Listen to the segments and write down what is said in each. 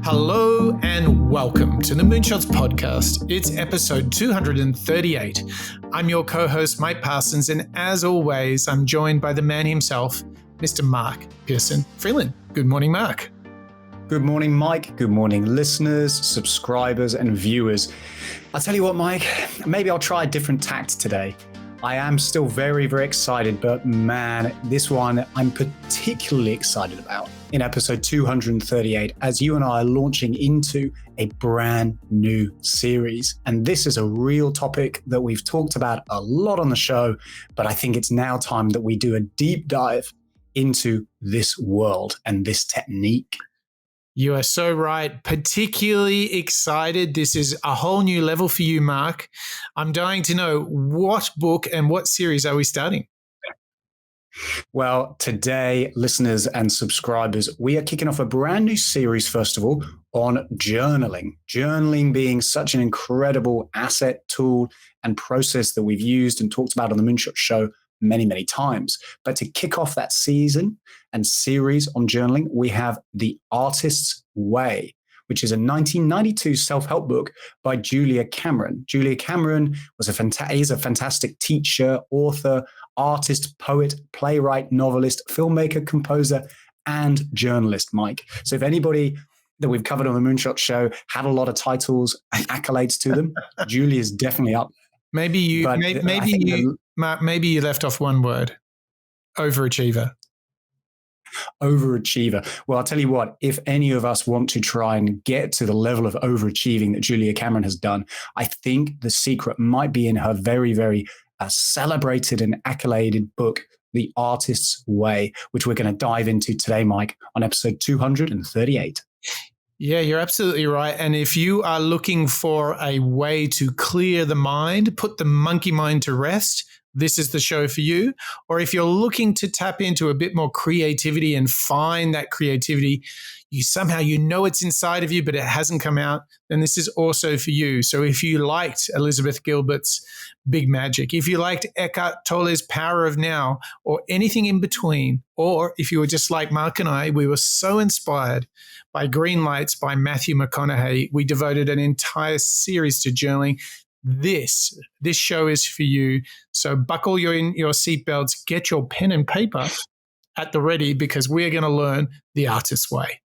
Hello and welcome to the Moonshots Podcast. It's episode 238. I'm your co-host, Mike Parsons, and as always, I'm joined by the man himself, Mr. Mark Pearson Fearne. Good morning, Mark. Good morning, Mike. Good morning, listeners, subscribers, and viewers. I'll tell you what, Mike, maybe I'll try a different tact today. I am still very, very excited, but man, this one I'm particularly excited about in episode 238, as you and I are launching into a brand new series. And this is a real topic that we've talked about a lot on the show, but I think it's now time that we do a deep dive into this world and this technique. You are so right. Particularly excited. This is a whole new level for you, Mark. I'm dying to know what book and what series are we starting? Well, today, listeners and subscribers, we are kicking off a brand new series, first of all, on journaling. Journaling being such an incredible asset, tool, and process that we've used and talked about on the Moonshot Show many, many times. But to kick off that season and series on journaling, we have The Artist's Way, which is a 1992 self-help book by Julia Cameron. Julia Cameron is a fantastic teacher, author, artist, poet, playwright, novelist, filmmaker, composer, and journalist, Mike. So if anybody that we've covered on the Moonshot Show had a lot of titles and accolades to them, Julia's definitely up. Maybe you left off one word. Overachiever. Overachiever. Well, I'll tell you what, if any of us want to try and get to the level of overachieving that Julia Cameron has done, I think the secret might be in her very, very celebrated and accoladed book, The Artist's Way, which we're going to dive into today, Mike, on episode 238. Yeah, you're absolutely right. And if you are looking for a way to clear the mind, put the monkey mind to rest, this is the show for you. Or if you're looking to tap into a bit more creativity and find that creativity, you know it's inside of you, but it hasn't come out, then this is also for you. So if you liked Elizabeth Gilbert's Big Magic, if you liked Eckhart Tolle's Power of Now, or anything in between, or if you were just like Mark and I, we were so inspired by Green Lights by Matthew McConaughey, we devoted an entire series to journaling. This show is for you. So buckle your seatbelts, get your pen and paper at the ready, because we're going to learn the artist's way.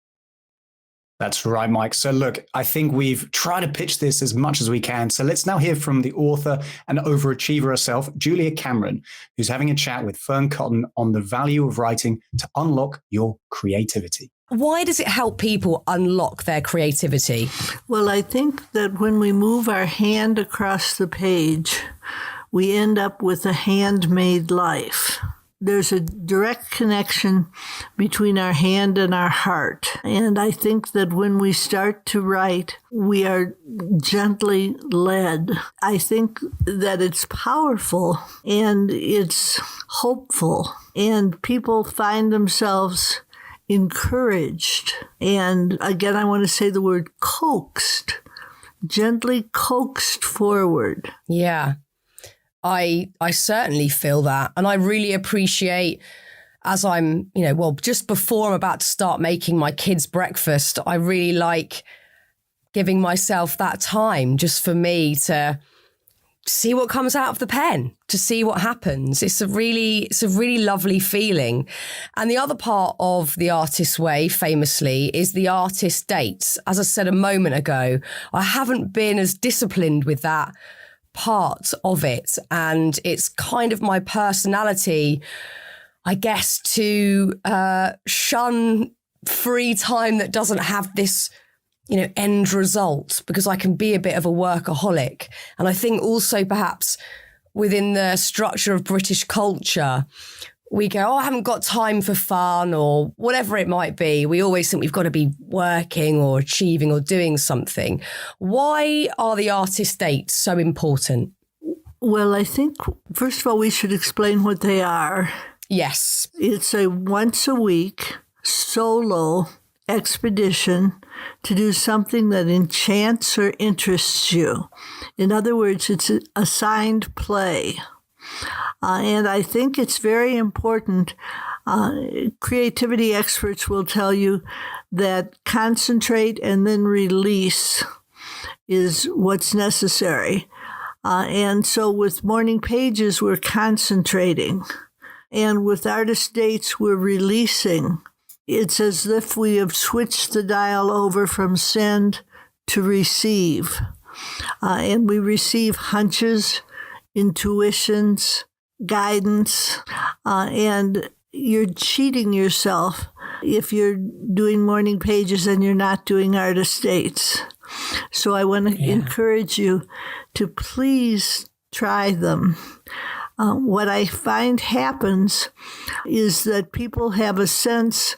That's right, Mike. So look, I think we've tried to pitch this as much as we can. So let's now hear from the author and overachiever herself, Julia Cameron, who's having a chat with Fearne Cotton on the value of writing to unlock your creativity. Why does it help people unlock their creativity? Well, I think that when we move our hand across the page, we end up with a handmade life. There's a direct connection between our hand and our heart. And I think that when we start to write, we are gently led. I think that it's powerful and it's hopeful, and people find themselves encouraged. And again, I want to say the word coaxed, gently coaxed forward. Yeah. I certainly feel that. And I really appreciate, as I'm, just before I'm about to start making my kids breakfast, I really like giving myself that time just for me to see what comes out of the pen, to see what happens. It's a really lovely feeling. And the other part of The Artist's Way, famously, is the artist dates. As I said a moment ago, I haven't been as disciplined with that part of it, and it's kind of my personality, I guess, to shun free time that doesn't have this end result, because I can be a bit of a workaholic. And I think also perhaps within the structure of British culture, we go, I haven't got time for fun or whatever it might be. We always think we've got to be working or achieving or doing something. Why are the artist dates so important? Well, I think, first of all, we should explain what they are. Yes. It's a once a week solo expedition to do something that enchants or interests you. In other words, it's an assigned play. And I think it's very important. Creativity experts will tell you that concentrate and then release is what's necessary. And so with morning pages, we're concentrating. And with artist dates, we're releasing. It's as if we have switched the dial over from send to receive. And we receive hunches, intuitions, guidance, and you're cheating yourself if you're doing morning pages and you're not doing artist dates. So I want to encourage you to please try them. What I find happens is that people have a sense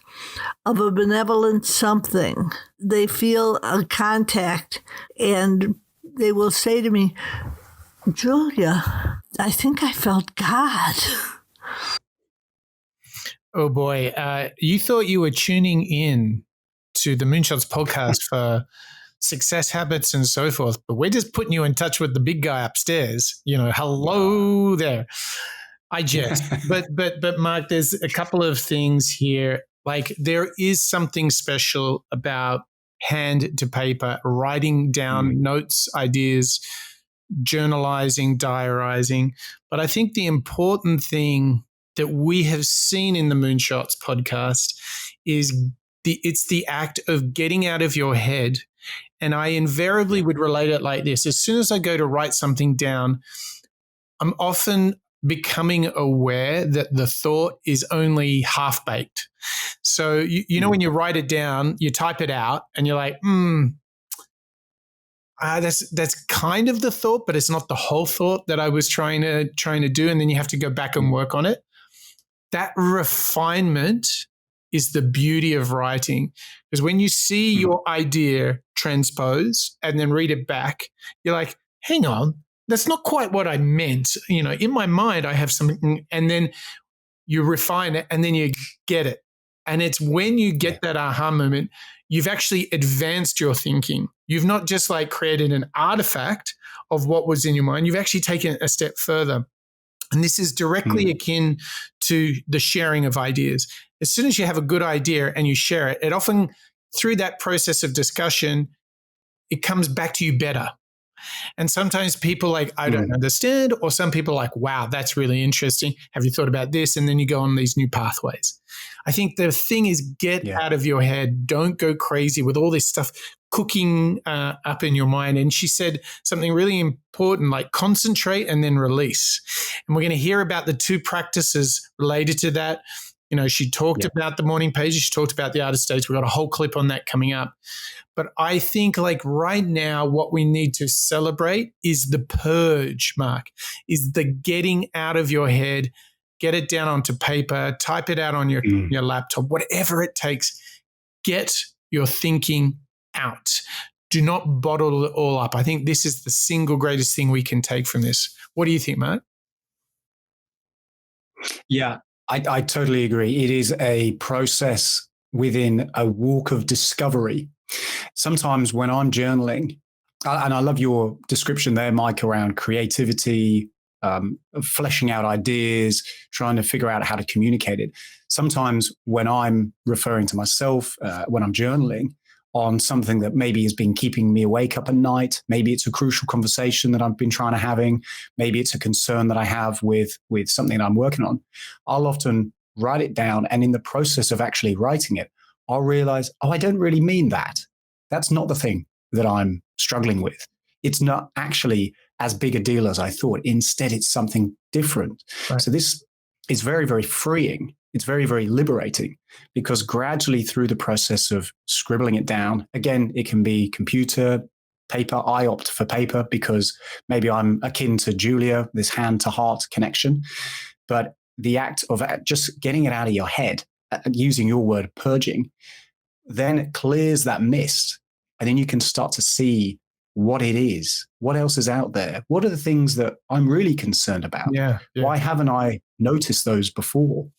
of a benevolent something. They feel a contact, and they will say to me, Julia, I think I felt God. Oh boy, you thought you were tuning in to the Moonshots podcast for success habits and so forth, but we're just putting you in touch with the big guy upstairs. Hello there. I jest, but Mark, there's a couple of things here. Like, there is something special about hand to paper, writing down notes, ideas, journalizing, diarizing. But I think the important thing that we have seen in the Moonshots podcast is it's the act of getting out of your head. And I invariably would relate it like this. As soon as I go to write something down, I'm often becoming aware that the thought is only half-baked. So, you know, when you write it down, you type it out and you're like, that's kind of the thought, but it's not the whole thought that I was trying to do. And then you have to go back and work on it. That refinement is the beauty of writing, because when you see your idea transpose and then read it back, you're like, hang on, that's not quite what I meant. In my mind, I have something, and then you refine it and then you get it. And it's when you get that aha moment, you've actually advanced your thinking. You've not just like created an artifact of what was in your mind. You've actually taken it a step further. And this is directly akin to the sharing of ideas. As soon as you have a good idea and you share it, it often, through that process of discussion, it comes back to you better. And sometimes people like, I don't understand, or some people are like, wow, that's really interesting. Have you thought about this? And then you go on these new pathways. I think the thing is, get out of your head. Don't go crazy with all this stuff cooking up in your mind. And she said something really important, like concentrate and then release. And we're going to hear about the two practices related to that. She talked about the morning pages. She talked about the artist dates. We've got a whole clip on that coming up. But I think like right now, what we need to celebrate is the purge, Mark, is the getting out of your head, get it down onto paper, type it out on your laptop, whatever it takes. Get your thinking out. Do not bottle it all up. I think this is the single greatest thing we can take from this. What do you think, Mark? Yeah, I totally agree. It is a process within a walk of discovery. Sometimes when I'm journaling, and I love your description there, Mike, around creativity, fleshing out ideas, trying to figure out how to communicate it. Sometimes when I'm referring to myself, when I'm journaling on something that maybe has been keeping me awake up at night, maybe it's a crucial conversation that I've been trying to having, maybe it's a concern that I have with something that I'm working on, I'll often write it down. And in the process of actually writing it, I'll realize, I don't really mean that. That's not the thing that I'm struggling with. It's not actually as big a deal as I thought. Instead, it's something different. Right. So this is very, very freeing. It's very, very liberating, because gradually through the process of scribbling it down, again, it can be computer, paper. I opt for paper because maybe I'm akin to Julia, this hand to heart connection. But the act of just getting it out of your head, using your word purging, then it clears that mist. And then you can start to see what it is, what else is out there. What are the things that I'm really concerned about? Yeah. Why haven't I noticed those before?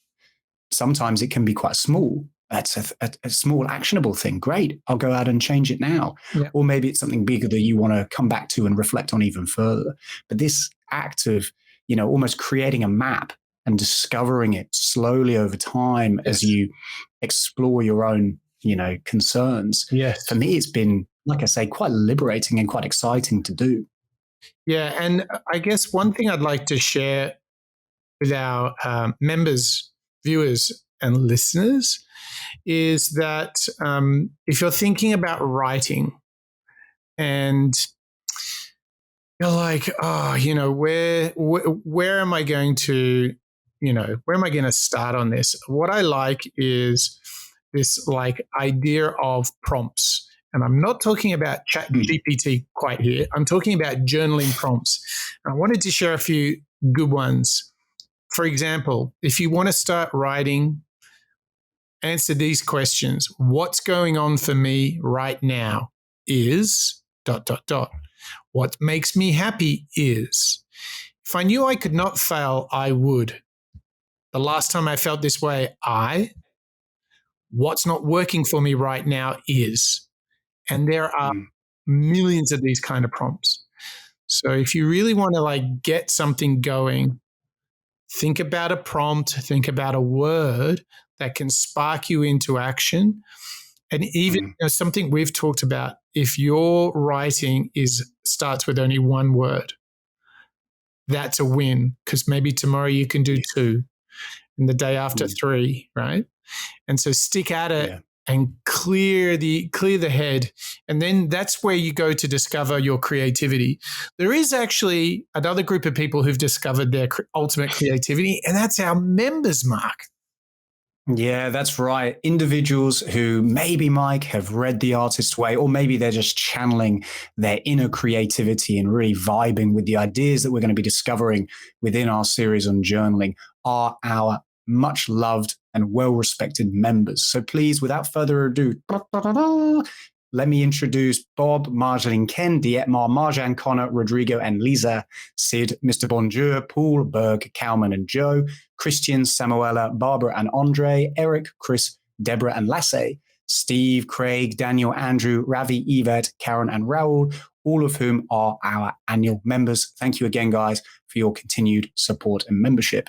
Sometimes it can be quite small. That's a small actionable thing. Great. I'll go out and change it now. Yeah. Or maybe it's something bigger that you want to come back to and reflect on even further. But this act of almost creating a map and discovering it slowly over time as you explore your own, concerns. Yes. For me, it's been, like I say, quite liberating and quite exciting to do. Yeah. And I guess one thing I'd like to share with our members, viewers, and listeners is that if you're thinking about writing and you're like, where am I going to, where am I going to start on this? What I like is this like idea of prompts. And I'm not talking about Chat GPT quite here. I'm talking about journaling prompts. And I wanted to share a few good ones. For example, if you want to start writing, answer these questions. What's going on for me right now is ... What makes me happy is. If I knew I could not fail, I would. The last time I felt this way, what's not working for me right now is. And there are millions of these kind of prompts. So if you really want to like get something going, think about a prompt, think about a word that can spark you into action. And even something we've talked about, if your writing starts with only one word, that's a win, because maybe tomorrow you can do 2 and the day after 3, right? And so stick at it and clear the head. And then that's where you go to discover your creativity. There is actually another group of people who've discovered their ultimate creativity, and that's our members, Mark. Yeah, that's right. Individuals who maybe, Mike, have read The Artist's Way, or maybe they're just channeling their inner creativity and really vibing with the ideas that we're going to be discovering within our series on journaling, are our much loved and well-respected members. So please, without further ado, let me introduce Bob, Marjolaine, Ken, Dietmar, Marjan, Connor, Rodrigo, and Lisa, Sid, Mr. Bonjour, Paul, Berg, Kalman, and Joe, Christian, Samuela, Barbara, and Andre, Eric, Chris, Deborah, and Lasse, Steve, Craig, Daniel, Andrew, Ravi, Yvette, Karen, and Raoul, all of whom are our annual members. Thank you again, guys, for your continued support and membership.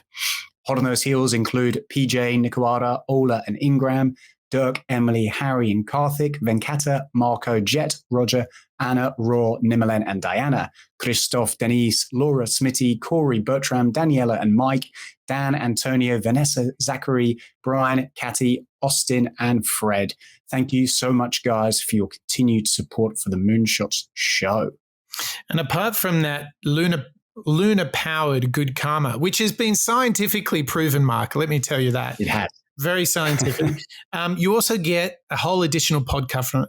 Hot on those heels include PJ, Nicoara, Ola, and Ingram, Dirk, Emily, Harry, and Karthik, Venkata, Marco, Jet, Roger, Anna, Raw, Nimalen, and Diana, Christoph, Denise, Laura, Smitty, Corey, Bertram, Daniela, and Mike, Dan, Antonio, Vanessa, Zachary, Brian, Katty, Austin, and Fred. Thank you so much, guys, for your continued support for the Moonshots show. And apart from that, lunar-powered good karma, which has been scientifically proven, Mark, let me tell you that. It has. Very scientific. You also get a whole additional podcast from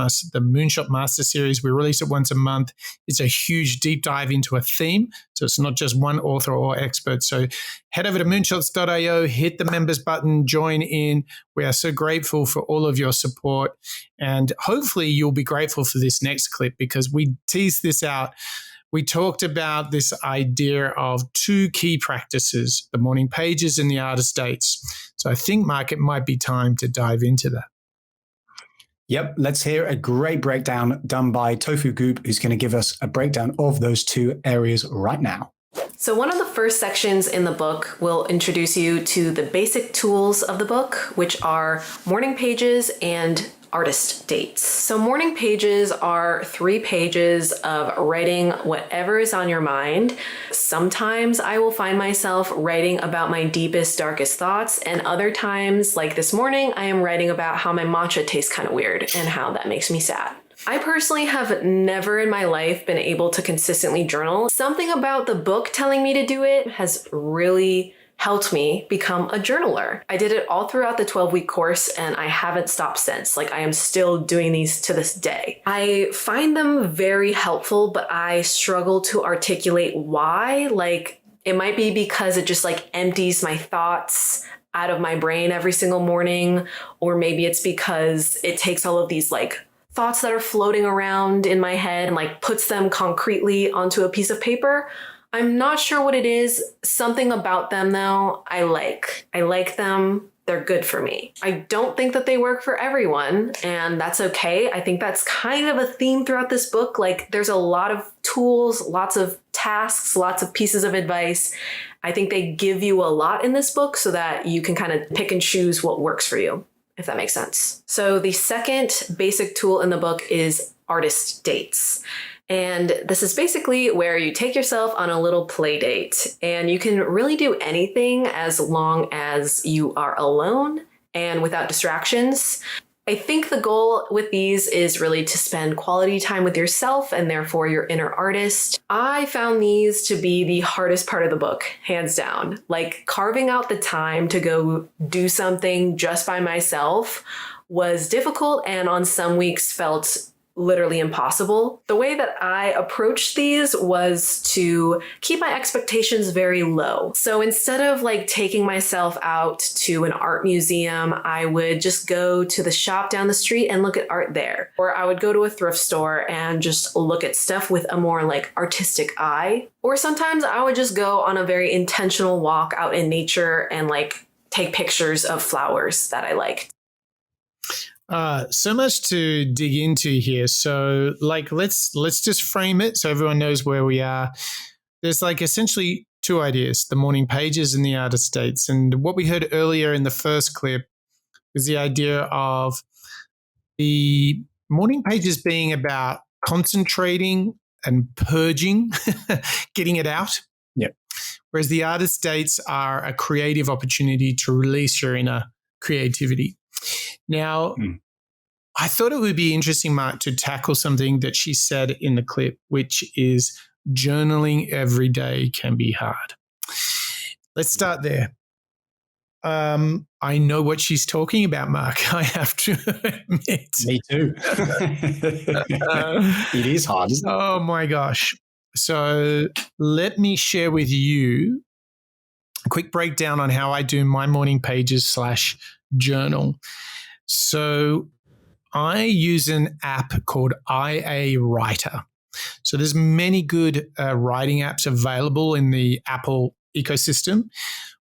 us, the Moonshot Master Series. We release it once a month. It's a huge deep dive into a theme. So it's not just one author or expert. So head over to moonshots.io, hit the members button, join in. We are so grateful for all of your support. And hopefully you'll be grateful for this next clip, because we teased this out. We talked about this idea of 2 key practices, the morning pages and the artist dates. So I think, Mark, it might be time to dive into that. Yep, let's hear a great breakdown done by Tofu Goob, who's going to give us a breakdown of those 2 areas right now. So one of the first sections in the book will introduce you to the basic tools of the book, which are morning pages and artist dates. So morning pages are 3 pages of writing whatever is on your mind. Sometimes I will find myself writing about my deepest, darkest thoughts, and other times, like this morning, I am writing about how my matcha tastes kind of weird and how that makes me sad. I personally have never in my life been able to consistently journal. Something about the book telling me to do it has really helped me become a journaler. I did it all throughout the 12-week course, and I haven't stopped since. Like, I am still doing these to this day. I find them very helpful, but I struggle to articulate why. Like, it might be because it just like empties my thoughts out of my brain every single morning, or maybe it's because it takes all of these like thoughts that are floating around in my head and like puts them concretely onto a piece of paper. I'm not sure what it is. Something about them, though, I like. I like them. They're good for me. I don't think that they work for everyone, and that's okay. I think that's kind of a theme throughout this book. Like, there's a lot of tools, lots of tasks, lots of pieces of advice. I think they give you a lot in this book so that you can kind of pick and choose what works for you, if that makes sense. So the second basic tool in the book is artist dates. And this is basically where you take yourself on a little play date, and you can really do anything as long as you are alone and without distractions. I think the goal with these is really to spend quality time with yourself and therefore your inner artist. I found these to be the hardest part of the book, hands down. Like, carving out the time to go do something just by myself was difficult, and on some weeks felt literally impossible. The way that I approached these was to keep my expectations very low. So instead of like taking myself out to an art museum, I would just go to the shop down the street and look at art there. Or I would go to a thrift store and just look at stuff with a more like artistic eye. Or sometimes I would just go on a very intentional walk out in nature and like take pictures of flowers that I liked. So much to dig into here. So like, let's just frame it so everyone knows where we are. There's like essentially two ideas, the morning pages and the artist dates. And what we heard earlier in the first clip is the idea of the morning pages being about concentrating and purging, getting it out. Yep. Whereas the artist dates are a creative opportunity to release your inner creativity. Now, I thought it would be interesting, Mark, to tackle something that she said in the clip, which is journaling every day can be hard. Let's start there. I know what she's talking about, Mark. I have to admit. Me too. It is hard, isn't it? Oh, my gosh. So let me share with you a quick breakdown on how I do my morning pages / journal. So I use an app called IA Writer. So there's many good writing apps available in the Apple ecosystem.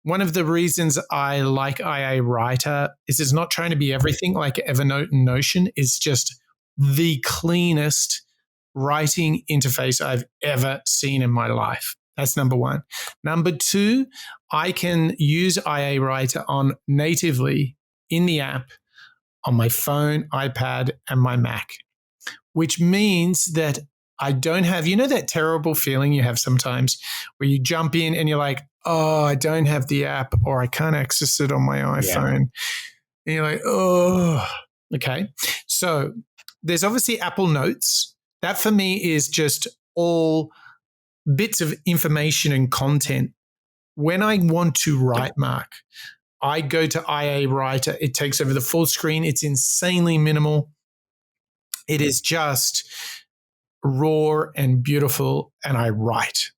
One of the reasons I like IA Writer is it's not trying to be everything like Evernote and Notion. It's just the cleanest writing interface I've ever seen in my life. That's number one. Number two, I can use IA Writer on natively in the app on my phone, iPad, and my Mac, which means that I don't have, you know, that terrible feeling you have sometimes where you jump in and you're like, oh, I don't have the app or I can't access it on my iPhone. Yeah. And you're like, oh, okay. So there's obviously Apple Notes. That for me is just all bits of information and content. When I want to write, Mark, I go to IA Writer. It takes over the full screen. It's insanely minimal. It is just raw and beautiful, and I write.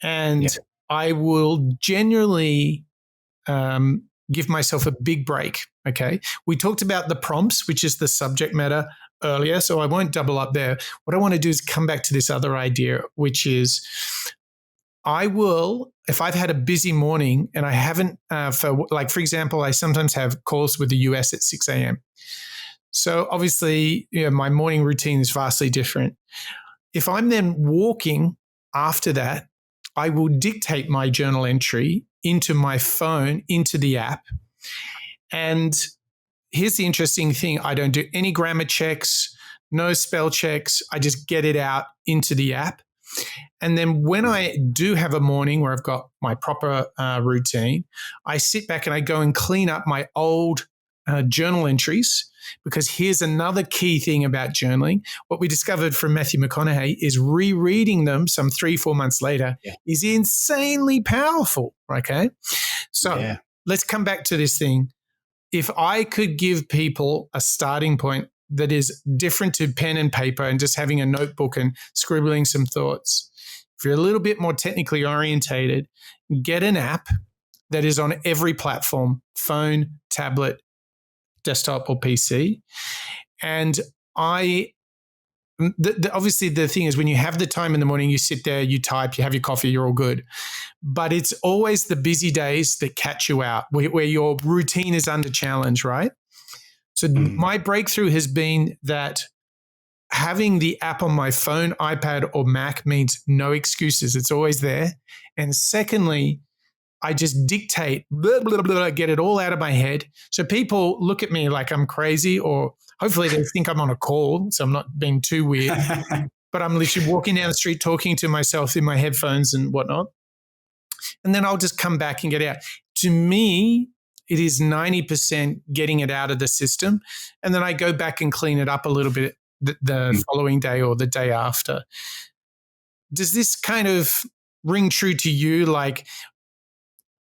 And I will generally give myself a big break, okay? We talked about the prompts, which is the subject matter earlier, so I won't double up there. What I want to do is come back to this other idea, which is I will, if I've had a busy morning and I haven't, for example, I sometimes have calls with the US at 6 a.m. So obviously, my morning routine is vastly different. If I'm then walking after that, I will dictate my journal entry into my phone, into the app. And here's the interesting thing. I don't do any grammar checks, no spell checks. I just get it out into the app. And then when I do have a morning where I've got my proper routine, I sit back and I go and clean up my old journal entries, because here's another key thing about journaling. What we discovered from Matthew McConaughey is rereading them some 3-4 months later is insanely powerful, okay? So let's come back to this thing. If I could give people a starting point that is different to pen and paper and just having a notebook and scribbling some thoughts, if you're a little bit more technically orientated, get an app that is on every platform, phone, tablet, desktop or PC. And I obviously the thing is when you have the time in the morning, you sit there, you type, you have your coffee, you're all good. But it's always the busy days that catch you out where your routine is under challenge, right? So my breakthrough has been that having the app on my phone, iPad, or Mac means no excuses. It's always there. And secondly, I just dictate, blah, blah, blah, get it all out of my head. So people look at me like I'm crazy, or hopefully they think I'm on a call, so I'm not being too weird. But I'm literally walking down the street talking to myself in my headphones and whatnot. And then I'll just come back and get out. To me, it is 90% getting it out of the system. And then I go back and clean it up a little bit the following day or the day after. Does this kind of ring true to you? Like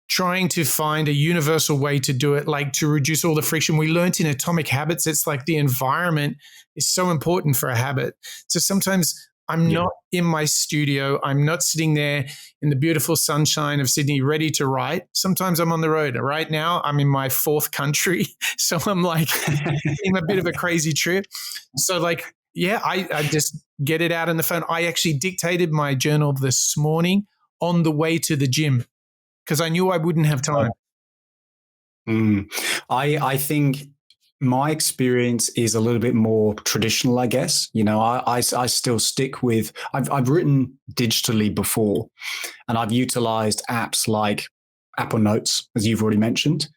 trying to find a universal way to do it, like to reduce all the friction. We learned in Atomic Habits, it's like the environment is so important for a habit. So sometimes I'm not in my studio. I'm not sitting there in the beautiful sunshine of Sydney ready to write. Sometimes I'm on the road. Right now, I'm in my fourth country. So I'm like in a bit of a crazy trip. So like, yeah, I just get it out on the phone. I actually dictated my journal this morning on the way to the gym because I knew I wouldn't have time. I think my experience is a little bit more traditional, I guess. You know, I still stick with, I've written digitally before, and I've utilized apps like Apple Notes, as you've already mentioned,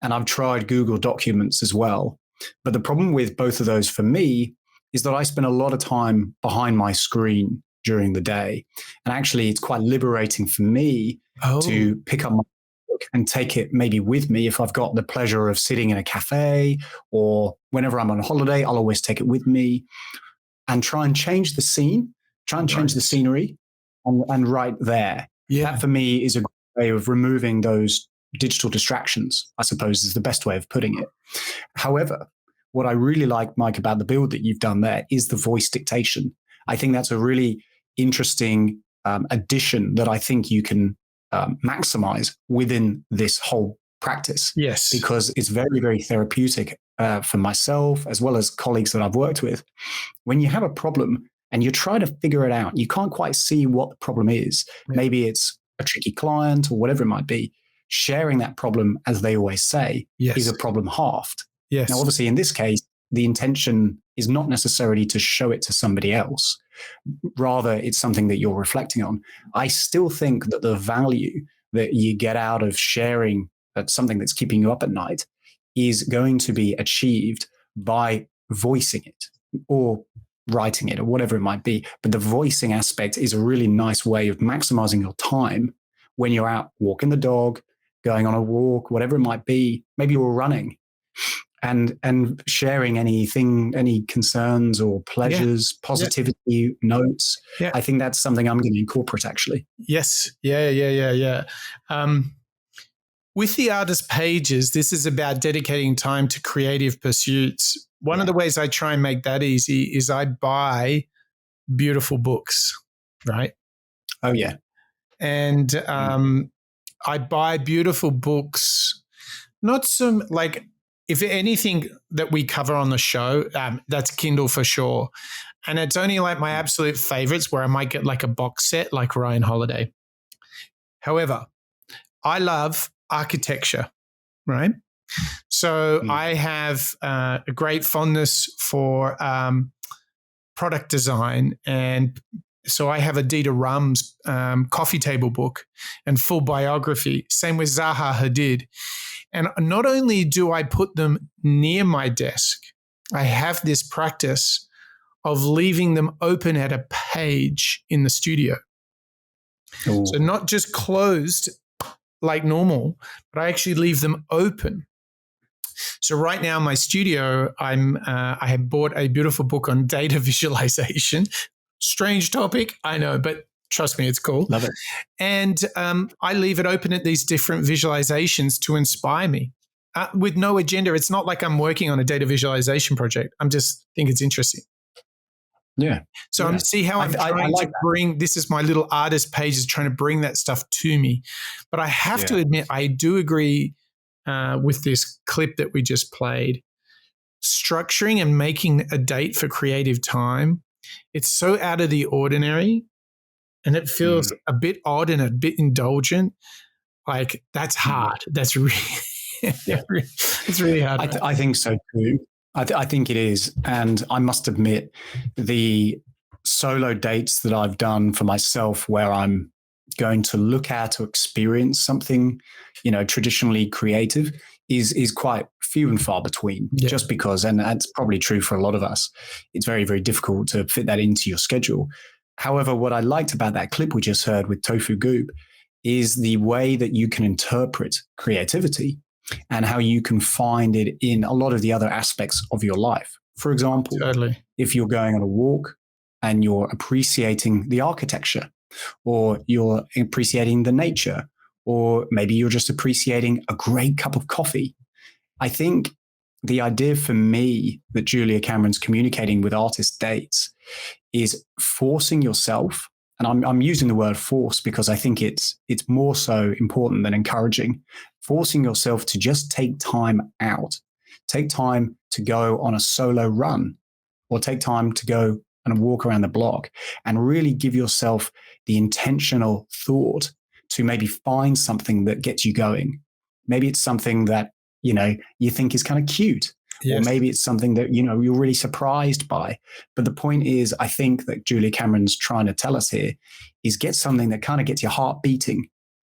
and I've tried Google Documents as well. But the problem with both of those for me is that I spend a lot of time behind my screen during the day. And actually, it's quite liberating for me to pick up my book and take it maybe with me. If I've got the pleasure of sitting in a cafe or whenever I'm on holiday, I'll always take it with me and try and change the scene, change the scenery and write there. Yeah. That for me is a great way of removing those digital distractions, I suppose is the best way of putting it. However, what I really like, Mike, about the build that you've done there is the voice dictation. I think that's a really interesting addition that I think you can maximize within this whole practice. Yes. Because it's very, very therapeutic for myself as well as colleagues that I've worked with. When you have a problem and you're trying to figure it out, you can't quite see what the problem is. Yeah. Maybe it's a tricky client or whatever it might be. Sharing that problem, as they always say, is a problem halved. Yes. Now, obviously, in this case, the intention is not necessarily to show it to somebody else. Rather, it's something that you're reflecting on. I still think that the value that you get out of sharing something that's keeping you up at night is going to be achieved by voicing it or writing it or whatever it might be. But the voicing aspect is a really nice way of maximizing your time when you're out walking the dog, going on a walk, whatever it might be. Maybe you're running. And sharing anything, any concerns or pleasures, positivity notes. Yeah. I think that's something I'm going to incorporate actually. Yes. Yeah. With the artist pages, this is about dedicating time to creative pursuits. One of the ways I try and make that easy is I buy beautiful books, right? Oh, yeah. And I buy beautiful books, not some like, if anything that we cover on the show, that's Kindle for sure. And it's only like my absolute favorites where I might get like a box set like Ryan Holiday. However, I love architecture, right? So I have a great fondness for product design. And so I have Adita Rum's coffee table book and full biography. Same with Zaha Hadid. And not only do I put them near my desk, I have this practice of leaving them open at a page in the studio. Ooh. So not just closed like normal, but I actually leave them open. So right now in my studio, I have bought a beautiful book on data visualization. Strange topic, I know, but trust me, it's cool. Love it. And I leave it open at these different visualizations to inspire me with no agenda. It's not like I'm working on a data visualization project. I'm just think it's interesting. Yeah. So see how I'm trying to bring, this is my little artist page is trying to bring that stuff to me. But I have to admit, I do agree with this clip that we just played. Structuring and making a date for creative time it's so out of the ordinary and it feels a bit odd and a bit indulgent. Like that's hard. That's really, it's really hard. I think so too. I think it is. And I must admit, the solo dates that I've done for myself where I'm going to look at or experience something, traditionally creative is quite few and far between, just because, and that's probably true for a lot of us, it's very, very difficult to fit that into your schedule. However, what I liked about that clip we just heard with Tofu Goob is the way that you can interpret creativity and how you can find it in a lot of the other aspects of your life. For example, if you're going on a walk and you're appreciating the architecture, or you're appreciating the nature, or maybe you're just appreciating a great cup of coffee. I think the idea for me that Julia Cameron's communicating with artist dates is forcing yourself, and I'm using the word force because I think it's more so important than encouraging, forcing yourself to just take time out, take time to go on a solo run, or take time to go and walk around the block and really give yourself the intentional thought to maybe find something that gets you going. Maybe it's something that, you think is kind of cute, or maybe it's something that, you're really surprised by. But the point is, I think that Julia Cameron's trying to tell us here is get something that kind of gets your heart beating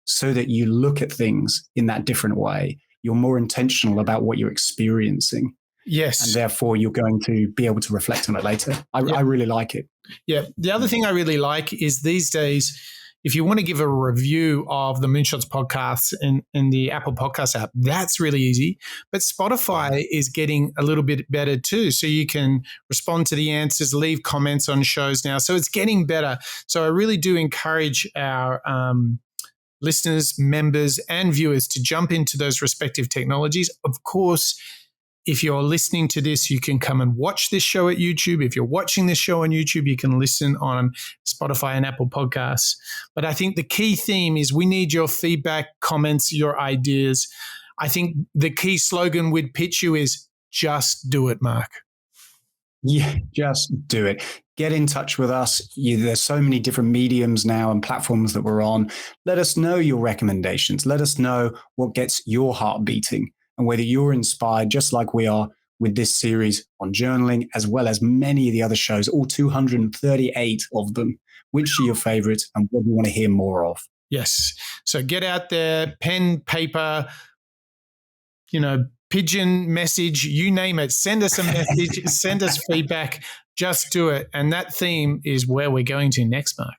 so that you look at things in that different way. You're more intentional about what you're experiencing. Yes. And therefore, you're going to be able to reflect on it later. I really like it. Yeah. The other thing I really like is these days, if you want to give a review of the Moonshots podcast in the Apple Podcast app, that's really easy. But Spotify is getting a little bit better too. So you can respond to the answers, leave comments on shows now. So it's getting better. So I really do encourage our listeners, members, and viewers to jump into those respective technologies. Of course, if you're listening to this, you can come and watch this show at YouTube. If you're watching this show on YouTube, you can listen on Spotify and Apple Podcasts. But I think the key theme is we need your feedback, comments, your ideas. I think the key slogan we'd pitch you is just do it, Mark. Yeah, just do it. Get in touch with us. There's so many different mediums now and platforms that we're on. Let us know your recommendations. Let us know what gets your heart beating, and whether you're inspired, just like we are with this series on journaling, as well as many of the other shows, all 238 of them. Which are your favorites and what do you want to hear more of? Yes. So get out there, pen, paper, pigeon message, you name it. Send us a message, send us feedback. Just do it. And that theme is where we're going to next, Mark.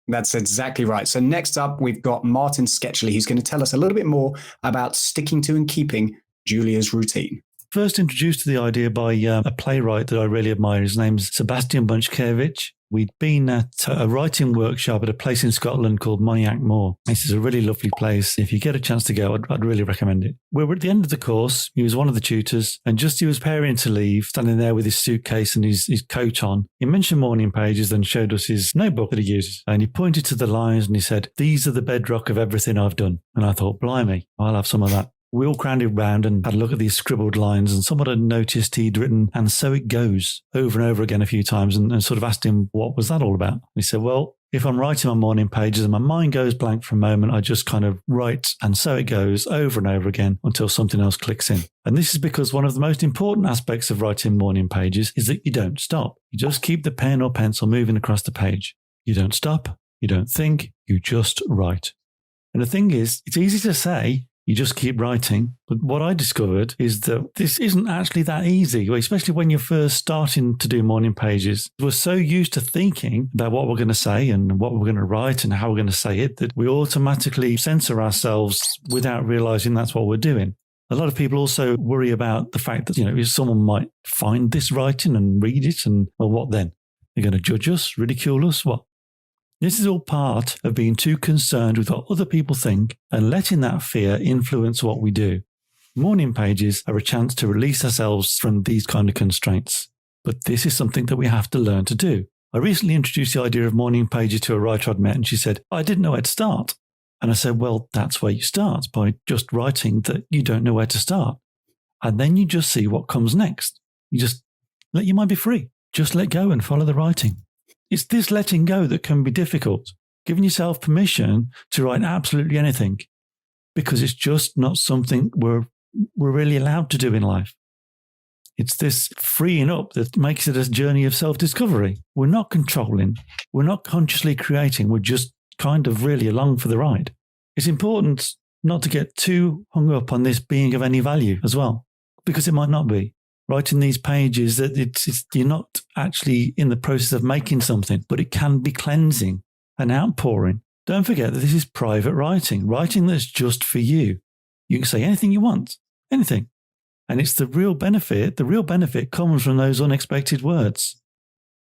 That's exactly right. So next up, we've got Martin Sketchley, who's going to tell us a little bit more about sticking to and keeping Julia's routine. First introduced to the idea by a playwright that I really admire. His name's Sebastian Bunchkiewicz. We'd been at a writing workshop at a place in Scotland called Moniac Moor. This is a really lovely place. If you get a chance to go, I'd really recommend it. We were at the end of the course. He was one of the tutors, and just he was preparing to leave, standing there with his suitcase and his coat on. He mentioned morning pages, then showed us his notebook that he uses. And he pointed to the lines and he said, "These are the bedrock of everything I've done." And I thought, blimey, I'll have some of that. We all crowded round and had a look at these scribbled lines, and someone had noticed he'd written, "And so it goes," over and over again a few times, and sort of asked him, what was that all about? And he said, well, if I'm writing my morning pages and my mind goes blank for a moment, I just kind of write, "And so it goes," over and over again until something else clicks in. And this is because one of the most important aspects of writing morning pages is that you don't stop. You just keep the pen or pencil moving across the page. You don't stop. You don't think. You just write. And the thing is, it's easy to say, you just keep writing. But what I discovered is that this isn't actually that easy, especially when you're first starting to do morning pages. We're so used to thinking about what we're going to say and what we're going to write and how we're going to say it that we automatically censor ourselves without realizing that's what we're doing. A lot of people also worry about the fact that, if someone might find this writing and read it, and, well, what then? They're going to judge us, ridicule us, what? This is all part of being too concerned with what other people think and letting that fear influence what we do. Morning pages are a chance to release ourselves from these kind of constraints. But this is something that we have to learn to do. I recently introduced the idea of morning pages to a writer I'd met, and she said, "I didn't know where to start." And I said, well, that's where you start, by just writing that you don't know where to start. And then you just see what comes next. You just let your mind be free. just let go and follow the writing. It's this letting go that can be difficult, giving yourself permission to write absolutely anything, because it's just not something we're really allowed to do in life. It's this freeing up that makes it a journey of self-discovery. We're not controlling. We're not consciously creating. We're just kind of really along for the ride. It's important not to get too hung up on this being of any value as well, because it might not be. Writing these pages, that you're not actually in the process of making something, but it can be cleansing and outpouring. Don't forget that this is private writing that's just for you. You can say anything you want, anything. And it's the real benefit comes from those unexpected words.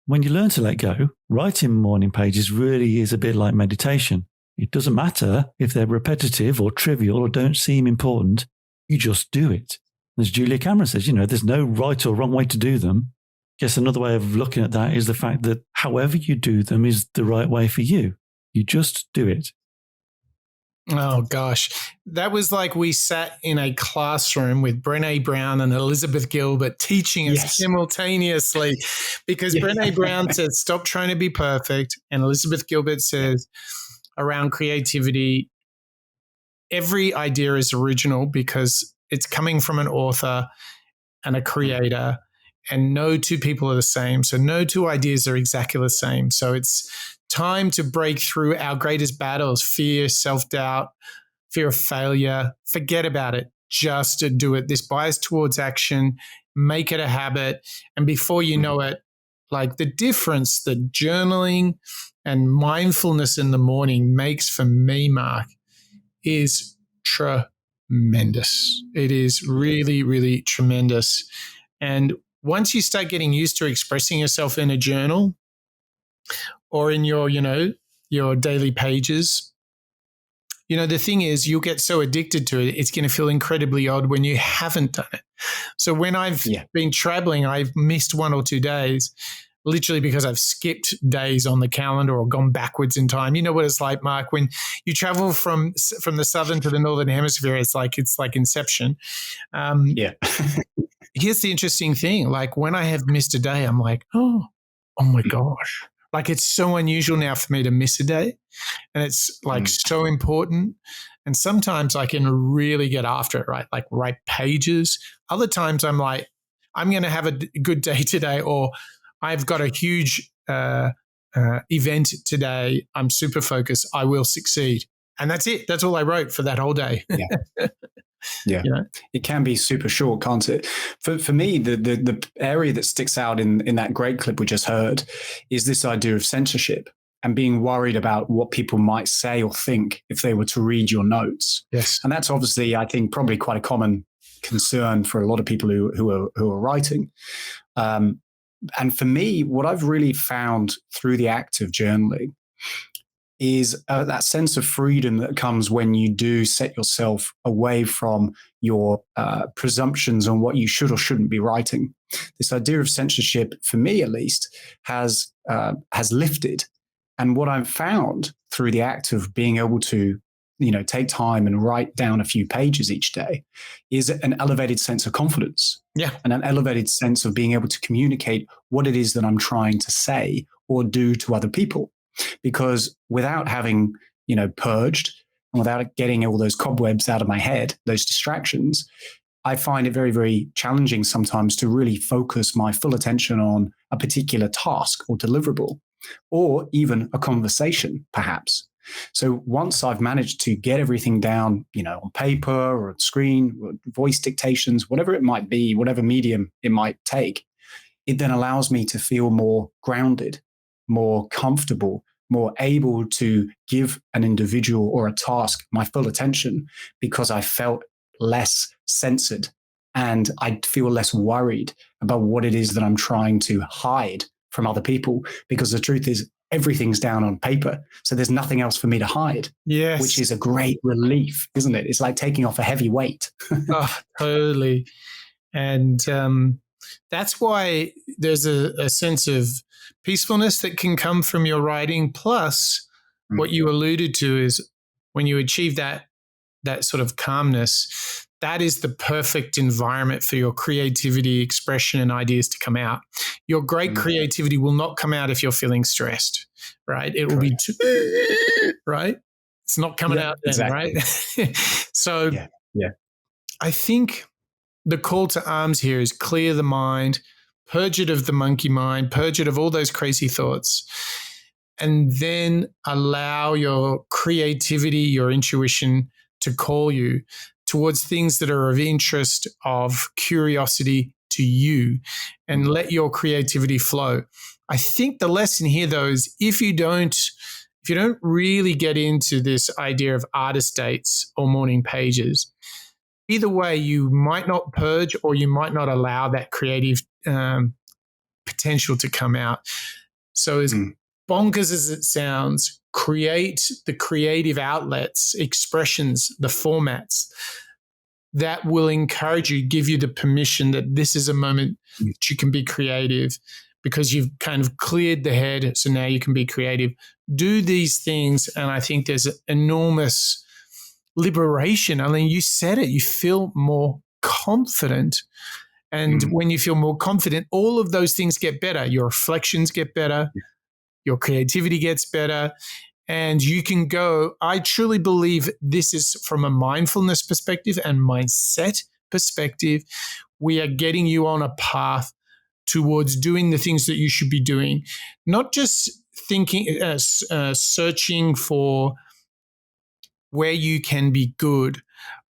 When you learn to let go, writing morning pages really is a bit like meditation. It doesn't matter if they're repetitive or trivial or don't seem important. You just do it. As Julia Cameron says, there's no right or wrong way to do them. I guess another way of looking at that is the fact that however you do them is the right way for you. You just do it. Oh, gosh. That was like we sat in a classroom with Brené Brown and Elizabeth Gilbert teaching us simultaneously, because Brené Brown says, stop trying to be perfect. And Elizabeth Gilbert says, around creativity, every idea is original because it's coming from an author and a creator, and no two people are the same. So no two ideas are exactly the same. So it's time to break through our greatest battles: fear, self-doubt, fear of failure. Forget about it. Just do it. This bias towards action, make it a habit. And before you know it, like the difference that journaling and mindfulness in the morning makes for me, Mark, is tremendous. It is really, really tremendous. And once you start getting used to expressing yourself in a journal or in your, your daily pages, the thing is, you'll get so addicted to it, it's going to feel incredibly odd when you haven't done it. So when I've been traveling, I've missed 1 or 2 days, literally because I've skipped days on the calendar or gone backwards in time. You know what it's like, Mark, when you travel from the southern to the northern hemisphere. It's like Inception. Here's the interesting thing: like when I have missed a day, I'm like, oh my gosh! Like it's so unusual now for me to miss a day, and it's like so important. And sometimes I can really get after it, right? Like write pages. Other times I'm like, I'm going to have a good day today, or I've got a huge event today. I'm super focused. I will succeed. And that's it. That's all I wrote for that whole day. Yeah. It can be super short, can't it? For me, the area that sticks out in that great clip we just heard is this idea of censorship and being worried about what people might say or think if they were to read your notes. Yes. And that's obviously, I think, probably quite a common concern for a lot of people who are writing. And for me, what I've really found through the act of journaling is that sense of freedom that comes when you do set yourself away from your presumptions on what you should or shouldn't be writing. This idea of censorship, for me at least, has lifted. And what I've found through the act of being able to, take time and write down a few pages each day is an elevated sense of confidence. Yeah. And an elevated sense of being able to communicate what it is that I'm trying to say or do to other people. Because without having, purged and without getting all those cobwebs out of my head, those distractions, I find it very, very challenging sometimes to really focus my full attention on a particular task or deliverable, or even a conversation, perhaps. So once I've managed to get everything down, on paper or on screen, or voice dictations, whatever it might be, whatever medium it might take, it then allows me to feel more grounded, more comfortable, more able to give an individual or a task my full attention, because I felt less censored and I feel less worried about what it is that I'm trying to hide from other people, because the truth is everything's down on paper. So there's nothing else for me to hide, yes, which is a great relief, isn't it? It's like taking off a heavy weight. Oh, totally. And that's why there's a sense of peacefulness that can come from your writing. Plus, what you alluded to is when you achieve that sort of calmness, that is the perfect environment for your creativity, expression, and ideas to come out. Your great creativity will not come out if you're feeling stressed, right? It will be right? It's not coming out then, exactly. Right? So I think the call to arms here is clear the mind, purge it of the monkey mind, purge it of all those crazy thoughts, and then allow your creativity, your intuition to call you towards things that are of interest, of curiosity to you, and let your creativity flow. I think the lesson here, though, is if you don't really get into this idea of artist dates or morning pages, either way, you might not purge or you might not allow that creative potential to come out. So as bonkers as it sounds, create the creative outlets, expressions, the formats that will encourage you, give you the permission that this is a moment that you can be creative because you've kind of cleared the head. So now you can be creative. Do these things. And I think there's enormous liberation. I mean, you said it, you feel more confident. And when you feel more confident, all of those things get better. Your reflections get better. Your creativity gets better. And you can go, I truly believe this is from a mindfulness perspective and mindset perspective. We are getting you on a path towards doing the things that you should be doing, not just thinking, searching for where you can be good,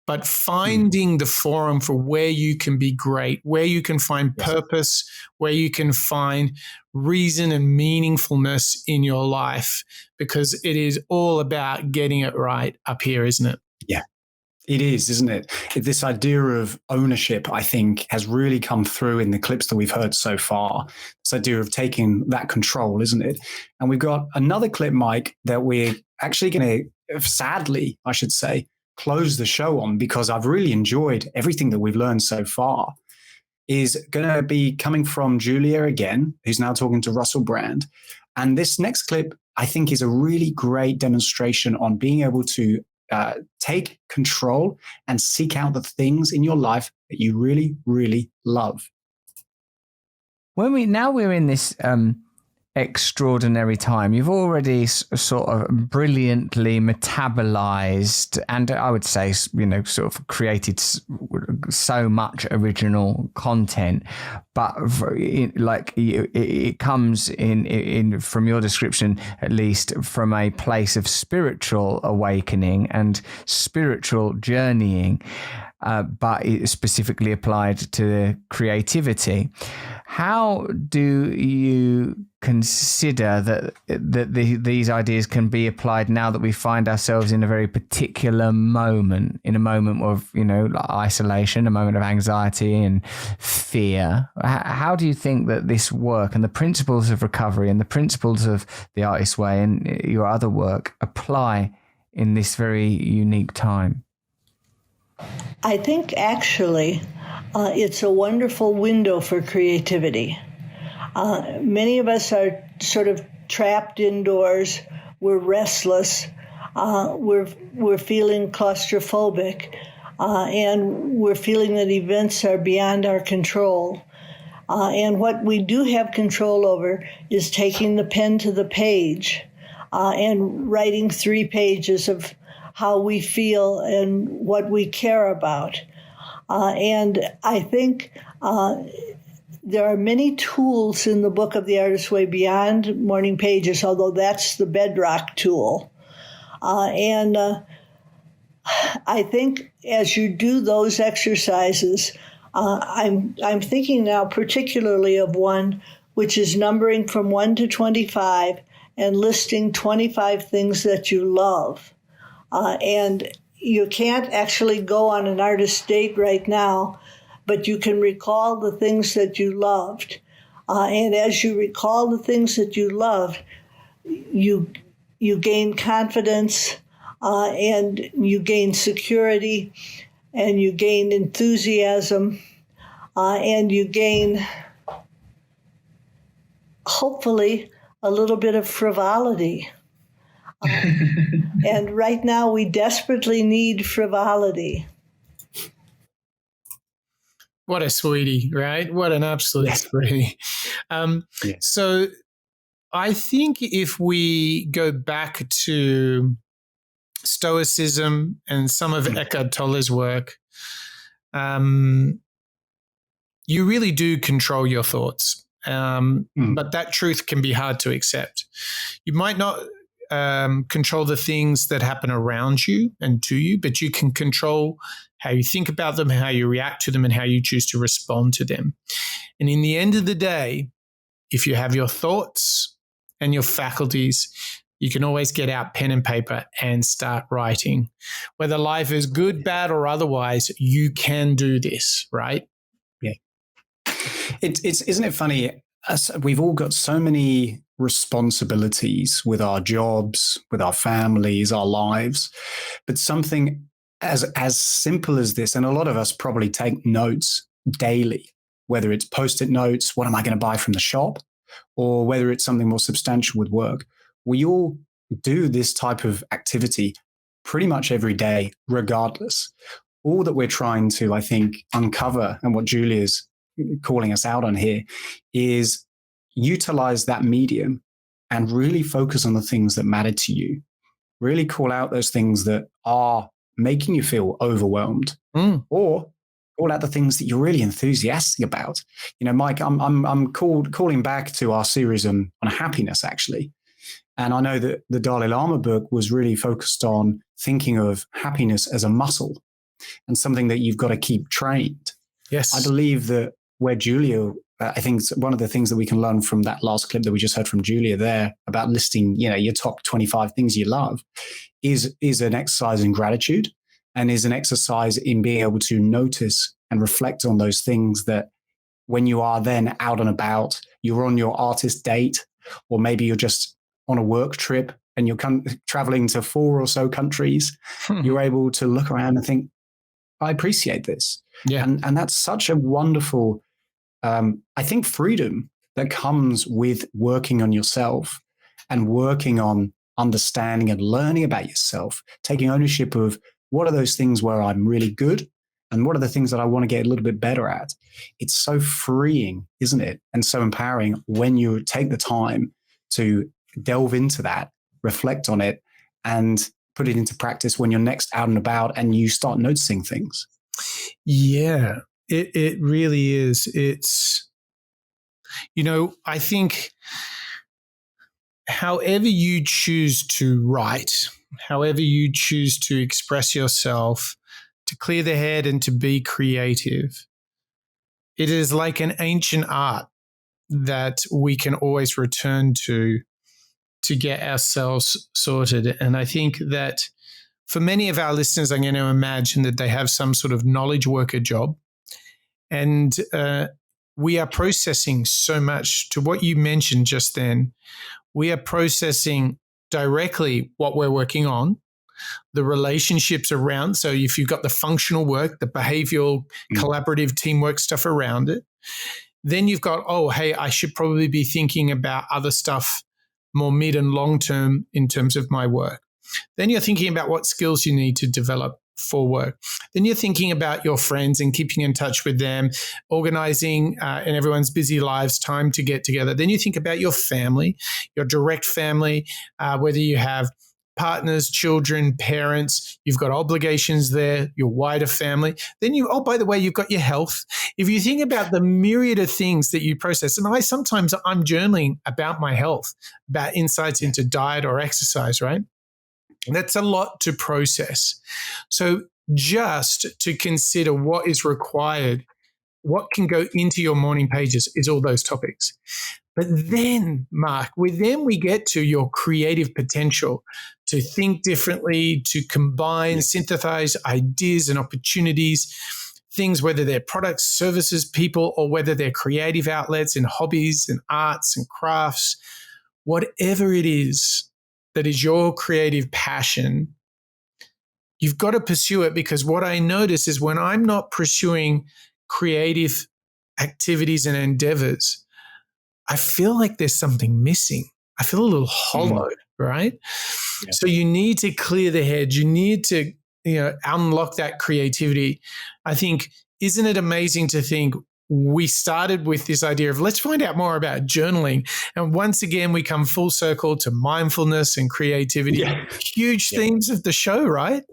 but finding the forum for where you can be great, where you can find purpose, where you can find reason and meaningfulness in your life, because it is all about getting it right up here, isn't it? Yeah, it is, isn't it? This idea of ownership, I think, has really come through in the clips that we've heard so far. This idea of taking that control, isn't it? And we've got another clip, Mike, that we're actually going to, sadly, I should say, close the show on, because I've really enjoyed everything that we've learned so far, is going to be coming from Julia again, who's now talking to Russell Brand. And this next clip, I think, is a really great demonstration on being able to take control and seek out the things in your life that you really, really love. We're in this extraordinary time. You've already sort of brilliantly metabolized, and I would say, sort of created so much original content. But it comes in from your description, at least, from a place of spiritual awakening and spiritual journeying, but it's specifically applied to creativity. How do you consider that these ideas can be applied now that we find ourselves in a very particular moment, in a moment of, isolation, a moment of anxiety and fear? How do you think that this work and the principles of recovery and the principles of the Artist's Way and your other work apply in this very unique time? I think actually it's a wonderful window for creativity. Many of us are sort of trapped indoors. We're restless. We're feeling claustrophobic, and we're feeling that events are beyond our control. And what we do have control over is taking the pen to the page and writing 3 pages of how we feel and what we care about. And I think there are many tools in the book of The Artist's Way beyond morning pages, although that's the bedrock tool. And I think as you do those exercises, I'm thinking now particularly of one which is numbering from 1 to 25 and listing 25 things that you love. And you can't actually go on an artist date right now, but you can recall the things that you loved. And as you recall the things that you loved, you gain confidence, and you gain security, and you gain enthusiasm, and you gain, hopefully, a little bit of frivolity. And right now we desperately need frivolity. What a sweetie, right? What an absolute sweetie. So I think if we go back to Stoicism and some of Eckhart Tolle's work, you really do control your thoughts. But that truth can be hard to accept. You might not control the things that happen around you and to you, but you can control how you think about them, how you react to them, and how you choose to respond to them. And in the end of the day, if you have your thoughts and your faculties, you can always get out pen and paper and start writing. Whether life is good, bad, or otherwise, you can do this, right? Yeah. Isn't it funny? We've all got so many responsibilities with our jobs, with our families, our lives, but something as simple as this, and a lot of us probably take notes daily, whether it's Post-it notes, what am I going to buy from the shop, or whether it's something more substantial with work. We all do this type of activity pretty much every day, regardless. All that we're trying to, I think, uncover, and what Julia's calling us out on here, is utilize that medium and really focus on the things that matter to you. Really call out those things that are making you feel overwhelmed, or call out the things that you're really enthusiastic about. You know, Mike, I'm calling back to our series on happiness, actually. And I know that the Dalai Lama book was really focused on thinking of happiness as a muscle and something that you've got to keep trained. Yes. I believe that where Julia, I think one of the things that we can learn from that last clip that we just heard from Julia there about listing, you know, your top 25 things you love is an exercise in gratitude, and is an exercise in being able to notice and reflect on those things that when you are then out and about, you're on your artist date, or maybe you're just on a work trip and you're traveling to 4 or so countries, you're able to look around and think, I appreciate this. Yeah. And that's such a wonderful, I think, freedom that comes with working on yourself and working on understanding and learning about yourself, taking ownership of what are those things where I'm really good and what are the things that I want to get a little bit better at. It's so freeing, isn't it? And so empowering when you take the time to delve into that, reflect on it, and put it into practice when you're next out and about and you start noticing things. Yeah, it really is. It's, you know, I think however you choose to write, however you choose to express yourself, to clear the head and to be creative, it is like an ancient art that we can always return to get ourselves sorted. And I think that for many of our listeners, I'm going to imagine that they have some sort of knowledge worker job. And we are processing so much. To what you mentioned just then, we are processing directly what we're working on, the relationships around. So if you've got the functional work, the behavioral, collaborative teamwork stuff around it, then you've got, oh, hey, I should probably be thinking about other stuff more mid and long term in terms of my work. Then you're thinking about what skills you need to develop for work. Then you're thinking about your friends and keeping in touch with them, organizing in everyone's busy lives time to get together. Then you think about your family, your direct family, whether you have partners, children, parents, you've got obligations there, your wider family. Then oh, by the way, you've got your health. If you think about the myriad of things that you process, and I'm journaling about my health, about insights into diet or exercise, right? That's a lot to process. So just to consider what is required, what can go into your morning pages is all those topics. But then, Mark, we get to your creative potential to think differently, to combine, synthesize ideas and opportunities, things, whether they're products, services, people, or whether they're creative outlets in hobbies and arts and crafts, whatever it is that is your creative passion, you've got to pursue it, because what I notice is when I'm not pursuing creative activities and endeavors, I feel like there's something missing. I feel a little hollow, right? Yeah. So you need to clear the head. You need to, unlock that creativity. I think isn't it amazing to think we started with this idea of let's find out more about journaling. And once again, we come full circle to mindfulness and creativity. Yeah. Huge themes of the show, right?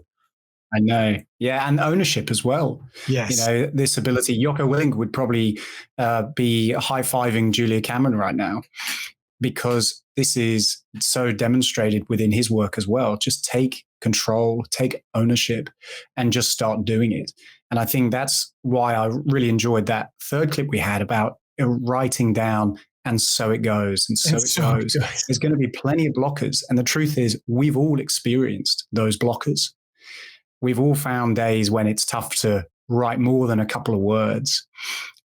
I know. Yeah. And ownership as well. Yes. You know, this ability, Jocko Willink would probably be high-fiving Julia Cameron right now, because this is so demonstrated within his work as well. Just take control, take ownership, and just start doing it. And I think that's why I really enjoyed that third clip we had about writing down, and so it goes, and so it goes. There's going to be plenty of blockers. And the truth is, we've all experienced those blockers. We've all found days when it's tough to write more than a couple of words.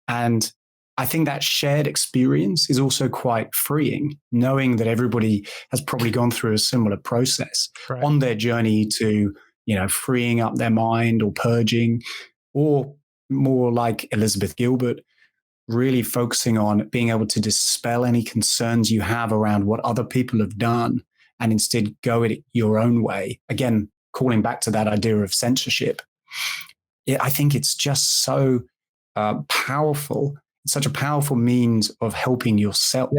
And I think that shared experience is also quite freeing, knowing that everybody has probably gone through a similar process on their journey to, you know, freeing up their mind or purging, or more like Elizabeth Gilbert, really focusing on being able to dispel any concerns you have around what other people have done and instead go it your own way. Again, calling back to that idea of censorship. I think it's just so powerful. It's such a powerful means of helping yourself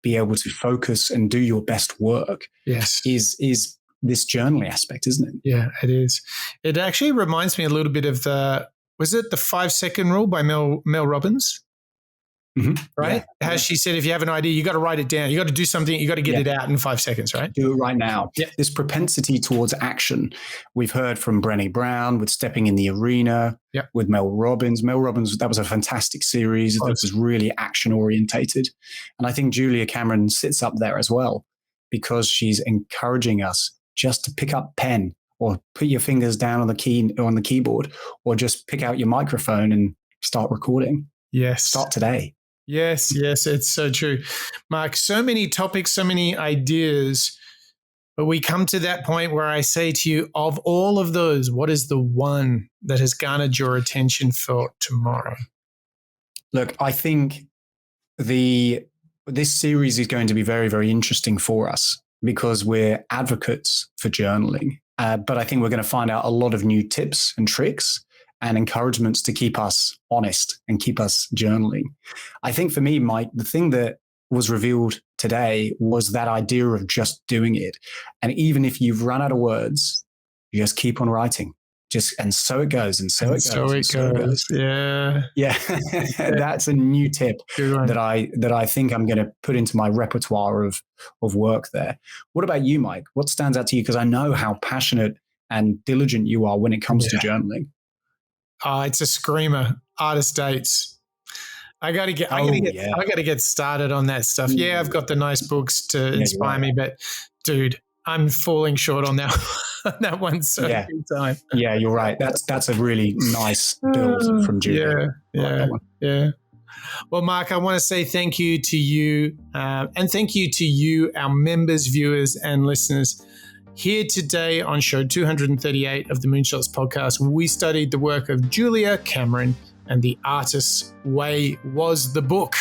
be able to focus and do your best work. Yes. Is this journaling aspect, isn't it? Yeah, it is. It actually reminds me a little bit of the 5-second rule by Mel Robbins? Mm-hmm. Right? Yeah. How she said, if you have an idea, you got to write it down. You got to do something. You got to get it out in 5 seconds, right? Do it right now. Yeah. This propensity towards action. We've heard from Brené Brown with Stepping in the Arena, with Mel Robbins. Mel Robbins, that was a fantastic series that was really action orientated. And I think Julia Cameron sits up there as well, because she's encouraging us just to pick up pen, or put your fingers down on the keyboard, or just pick out your microphone and start recording. Yes. Start today. Yes, it's so true. Mark, so many topics, so many ideas, but we come to that point where I say to you, of all of those, what is the one that has garnered your attention for tomorrow? Look, I think this series is going to be very, very interesting for us, because we're advocates for journaling. But I think we're going to find out a lot of new tips and tricks and encouragements to keep us honest and keep us journaling. I think for me, Mike, the thing that was revealed today was that idea of just doing it. And even if you've run out of words, you just keep on writing. And so it goes, and so it goes. Yeah. That's a new tip that I think I'm going to put into my repertoire of work there. What about you, Mike? What stands out to you? Because I know how passionate and diligent you are when it comes to journaling. It's a screamer. Artist dates. I got to get started on that stuff. Yeah, I've got the nice books to inspire me, but dude, I'm falling short on that one so big time. Yeah, you're right. That's a really nice build from Julia. Yeah. Well, Mark, I want to say thank you to you, and thank you to you, our members, viewers, and listeners. Here today on show 238 of the Moonshots Podcast, we studied the work of Julia Cameron, and The Artist's Way was the book,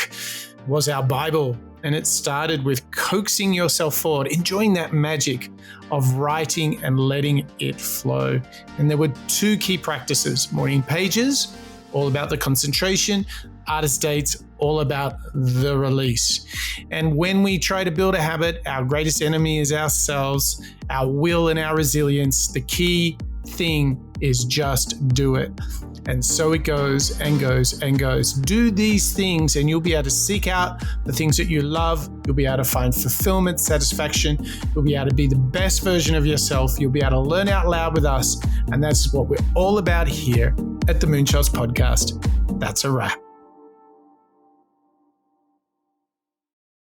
was our Bible. And it started with coaxing yourself forward, enjoying that magic of writing and letting it flow. And there were 2 key practices: morning pages, all about the concentration; artist dates, all about the release. And when we try to build a habit, our greatest enemy is ourselves, our will and our resilience. The key thing is just do it. And so it goes and goes and goes. Do these things and you'll be able to seek out the things that you love. You'll be able to find fulfillment, satisfaction. You'll be able to be the best version of yourself. You'll be able to learn out loud with us. And that's what we're all about here at the Moonshots Podcast. That's a wrap.